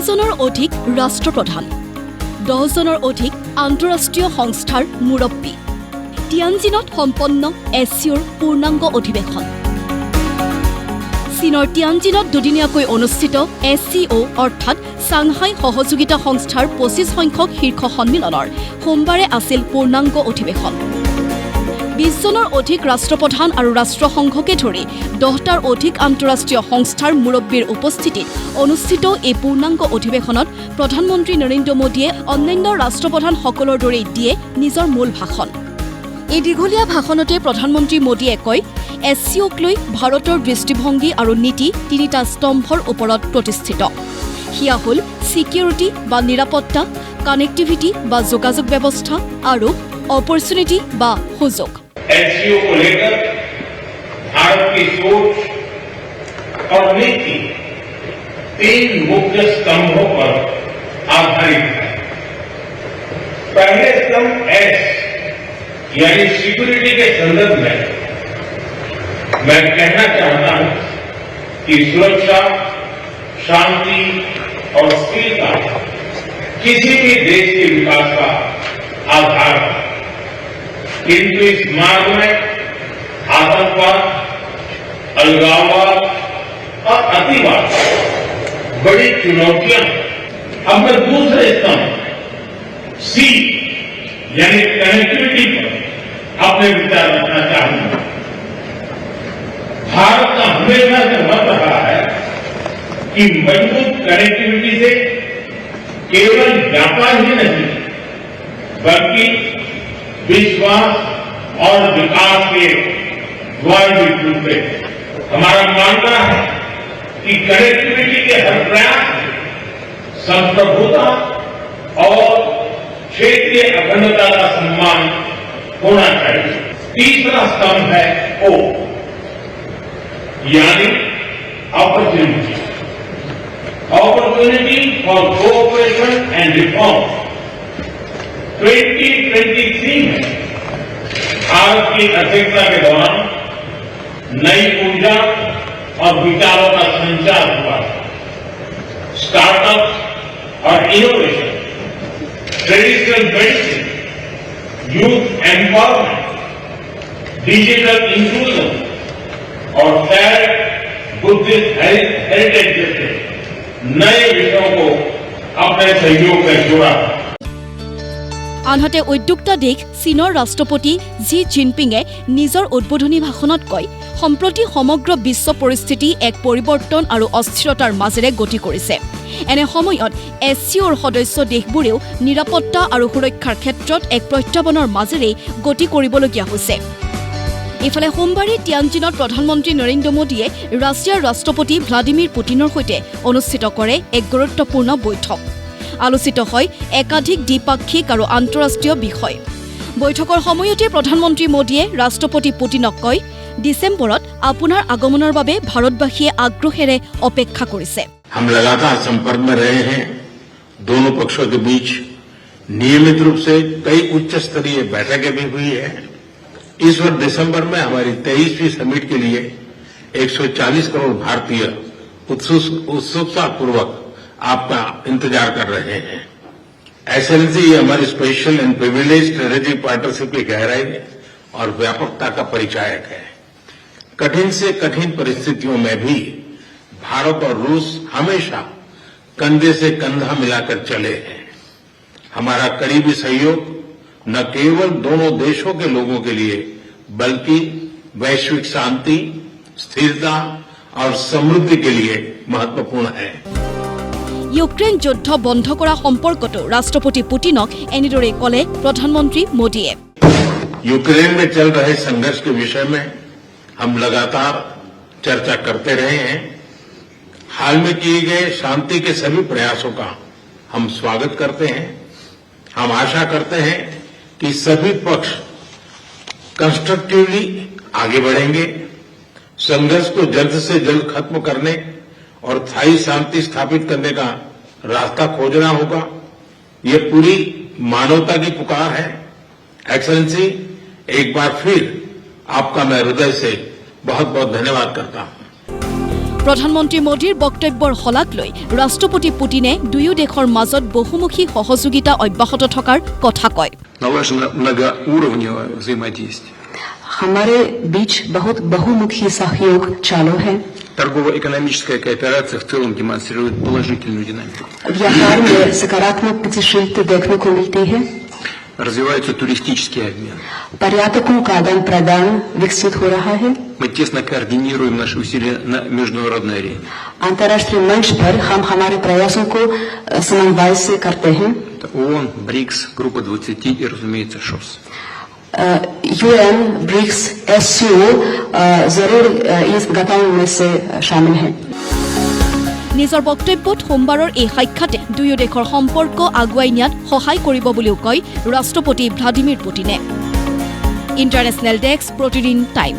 জনৰ অধিক ৰাষ্ট্ৰপ্ৰধান, 10 জনৰ অধিক আন্তঃৰাষ্ট্ৰীয় সংস্থাৰ মুৰব্বী। তিয়ানজিনত সম্পন্ন SCOৰ পূৰ্ণাংগ অধিৱেশন। চীনৰ তিয়ানজিনত দুদিনীয়াকৈ অনুষ্ঠিত SCO অৰ্থাৎ চাংহাই সহযোগিতা সংস্থাৰ 25 সংখ্যক শীৰ্ষ সন্মিলনৰ সোমবাৰে আছিল পূৰ্ণাংগ অধিৱেশন। 20 জনৰ অধিক ৰাষ্ট্ৰপ্ৰধান আৰু ৰাষ্ট্ৰসংঘকে ধৰি 10টাৰ অধিক আন্তঃৰাষ্ট্ৰীয় সংস্থাৰ মুৰব্বীৰ উপস্থিতিত অনুষ্ঠিত এই পূৰ্ণাংগ অধিৱেশনত প্ৰধানমন্ত্ৰী নৰেন্দ্ৰ মোদীয়ে অন্যান্য ৰাষ্ট্ৰপ্ৰধানসকলৰ দৰেই দিয়ে নিজৰ মূল ভাষণ। এই দীঘলীয়া ভাষণতে প্ৰধানমন্ত্ৰী মোদীয়ে কয়, SCOক লৈ ভাৰতৰ দৃষ্টিভংগী আৰু নীতি 3টা স্তম্ভৰ ওপৰত প্ৰতিষ্ঠিত। সেয়া হ'ল ছিকিউৰিটি বা নিৰাপত্তা, কানেক্টিভিটি বা যোগাযোগ ব্যৱস্থা আৰু অপৰচুনিটি বা সুযোগ। SCO को लेकर भारत की सोच और नीति 3 मुख्य स्तंभों पर आधारित है। पहले स्तंभ S यानी सिक्योरिटी के संदर्भ में मैं कहना चाहता हूं कि सुरक्षा, शांति और स्थिरता किसी भी देश के विकास का आधार है। किंतु इस मार्ग में आतंकवाद, अलगाववाद और अतिवाद बड़ी चुनौतियां। अब मैं दूसरे स्तंभ C यानी कनेक्टिविटी पर अपने विचार रखना चाहूंगा। भारत का हमेशा से मत रहा है कि मजबूत कनेक्टिविटी से केवल व्यापार ही नहीं बल्कि विश्वास और विकास के द्वार भी खुलते हैं। हमारा मानना है कि कनेक्टिविटी के हर प्रयास में संप्रभुता और क्षेत्रीय अखंडता का सम्मान होना चाहिए। तीसरा स्तंभ है O यानी opportunity for cooperation and reform. 2023 में भारत की अध्यक्षता के दौरान नई ऊर्जा और विचारों का संचार हुआ। स्टार्टअप और innovation, traditional medicine, youth empowerment, digital inclusion और शेयर्ड बुद्धिस्ट हेरिटेज जैसे नए विषयों को अपने सहयोग में जोड़ा। আনহাতে উদ্যোক্তা দেশ চীনৰ ৰাষ্ট্ৰপতি জি জিনপিঙে নিজৰ উদ্বোধনী ভাষণত কয়, সম্প্ৰতি সমগ্ৰ বিশ্ব পৰিস্থিতি এক পৰিৱৰ্তন আৰু অস্থিৰতাৰ মাজেৰে গতি কৰিছে। এনে সময়ত SCOৰ সদস্য দেশবোৰেও নিৰাপত্তা আৰু সুৰক্ষাৰ ক্ষেত্ৰত এক প্ৰত্যাহ্বানৰ মাজেৰে গতি কৰিবলগীয়া হৈছে। ইফালে সোমবাৰে তিয়ানজিনত প্ৰধানমন্ত্ৰী নৰেন্দ্ৰ মোদীয়ে ৰাছিয়াৰ ৰাষ্ট্ৰপতি ভ্লাদিমিৰ পুটিনৰ সৈতে অনুষ্ঠিত কৰে এক গুৰুত্বপূৰ্ণ বৈঠক। আলোচিত হয় একাধিক দ্বিপাক্ষিক আৰু আন্তঃৰাষ্ট্ৰীয় বিষয়। বৈঠকৰ সময়তে প্ৰধানমন্ত্ৰী মোদীয়ে ৰাষ্ট্ৰপতি পুটিনক কয়, ডিচেম্বৰত আপোনাৰ আগমনৰ বাবে ভাৰতবাসীয়ে আগ্ৰহেৰে অপেক্ষা কৰিছে। हम लगातार संपर्क में रहे हैं। दोनों पक्षों के बीच नियमित रूप से कई उच्च स्तरीय बैठकें भी हुई है। इस वर्ष दिसंबर में हमारी 23वीं समिट के लिए 140 करोड़ भारतीय उत्सुकतापूर्वक आपका इंतजार कर रहे हैं। एक्सेलेंसी, ये हमारी special and privilege strategic partnership की गहराई और व्यापकता का परिचायक है। कठिन से कठिन परिस्थितियों में भी भारत और रूस हमेशा कंधे से कंधा मिलाकर चले हैं। हमारा करीबी सहयोग न केवल दोनों देशों के लोगों के लिए बल्कि वैश्विक शांति, स्थिरता और समृद्धि के लिए महत्वपूर्ण है। ইউক্ৰেইন যুদ্ধ বন্ধ কৰা সম্পৰ্কটো ৰাষ্ট্ৰপতি পুটিনক এনেদৰে ক'লে প্ৰধানমন্ত্ৰী মোদীয়ে। यूक्रेन में चल रहे संघर्ष के विषय में हम लगातार चर्चा करते रहे हैं। हाल में किए गए शांति के सभी प्रयासों का हम स्वागत करते हैं। हम आशा करते हैं कि सभी पक्ष कंस्ट्रक्टिवली आगे बढ़ेंगे। संघर्ष को जल्द से जल्द खत्म करने और स्थायी शांति स्थापित करने का रास्ता खोजना होगा। ये पूरी मानवता की पुकार है। एक्सेलेंसी, एक बार फिर आपका मैं हृदय से बहुत बहुत धन्यवाद करता हूं। প্ৰধানমন্ত্ৰী মোদীৰ বক্তব্যৰ শলাগ লৈ ৰাষ্ট্ৰপতি পুটিনে দুয়ো দেশৰ মাজত বহুমুখী সহযোগিতা অব্যাহত থকাৰ কথা কয়। Налажено многоуровневое взаимодействие. हमारे बीच बहुत बहुमुखी सहयोग चालू है। Торгово-экономическая кооперация в целом демонстрирует положительную динамику. व्यापार में सकारात्मक गतिशीलता देखने को मिलती है। Развивается туристический обмен. पर्यटकों का आदान प्रदान विकसित हो रहा है। Мы тесно координируем наши усилия на международной арене. अंतर्राष्ट्रीय मंच पर हम हमारे प्रयासों को समन्वय से करते हैं। Это ООН, БРИКС, Группа 20 и, разумеется, ШОС. UN, BRICS, SCO जरूर इस गठन में से शामिल है। নিজৰ বক্তব্যত সোমবাৰৰ এই সাক্ষাতে দুয়ো দেশৰ সম্পৰ্ক আগুৱাই নিয়াত সহায় কৰিব বুলিও কয় ৰাষ্ট্ৰপতি ভ্লাদিমিৰ পুটিনে। ইণ্টাৰনেশ্যনেল ডেস্ক প্ৰতিদিন টাইম।